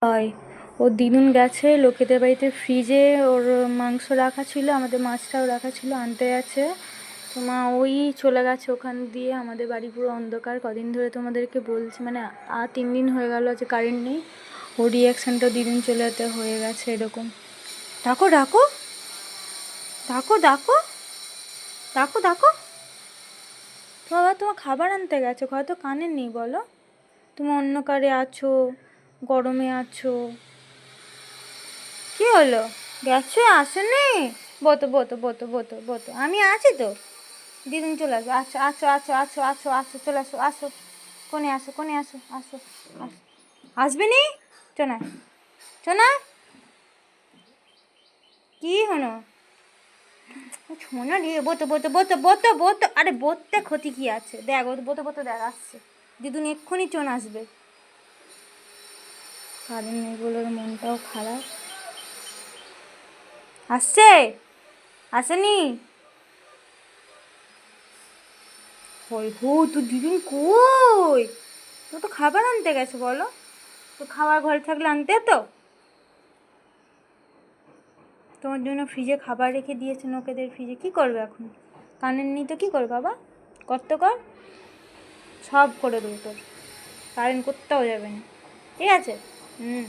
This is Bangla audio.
হয়। ও দিদুন গেছে লোকেদের বাড়িতে, ফ্রিজে ওর মাংস রাখা ছিল, আমাদের মাছটাও রাখা ছিল, আনতে গেছে। তো মা ওই চলে গেছে ওখান দিয়ে। আমাদের বাড়ি পুরো অন্ধকার। কদিন ধরে তোমাদেরকে বলছি, মানে 3 দিন হয়ে গেল যে কারেন্ট নেই। ওর রিয়াকশানটা দিদুন চলে যেতে হয়ে গেছে এরকম। ডাকো ডাকো ডাকো ডাকো ডাকো ডাকো। বাবা তোমার খাবার আনতে গেছো, হয়তো কানে নেই বলো। তুমি অন্য কারে আছো, গরমে আছো। কি হলো, গেছো আসেনি? বোতো বোতো বোতো বোতো বোতো, আমি আছি তো। দিদুন চলে আসবে। আচ্ছা আচ্ছা আচ্ছা আচ্ছা আচ্ছা আচ্ছা, চলে আসো আসো, কোনে আসো কোনে আসো, আসো আসো। আসবে নি? চোনা চোনা, কি হলো? শোনা রে, বোতো বোতো বোতো বোতো বোতো। আরে বোতে ক্ষতি কি আছে, দেখ ও বোতো বোতো, দেখ আসছে দিদুন, এক্ষুনি চোন আসবে। কারেন্ট নেই বলে ওর মনটাও খারাপ। আসছে, আসেনি? কই গো, তোর দিদুন কই? ও তো খাবার আনতে গেছে বলো। তো খাবার ঘরে থাকলে আনতে তো। তোমার জন্য ফ্রিজে খাবার রেখে দিয়েছে, লোকেদের ফ্রিজে। কি করবে এখন? কারেন্ট নেই তো কী করবে বাবা? কর্ত কর, সব করে দেবো তোর। কারেন্ট করতেও যাবে না, ঠিক আছে? হুম।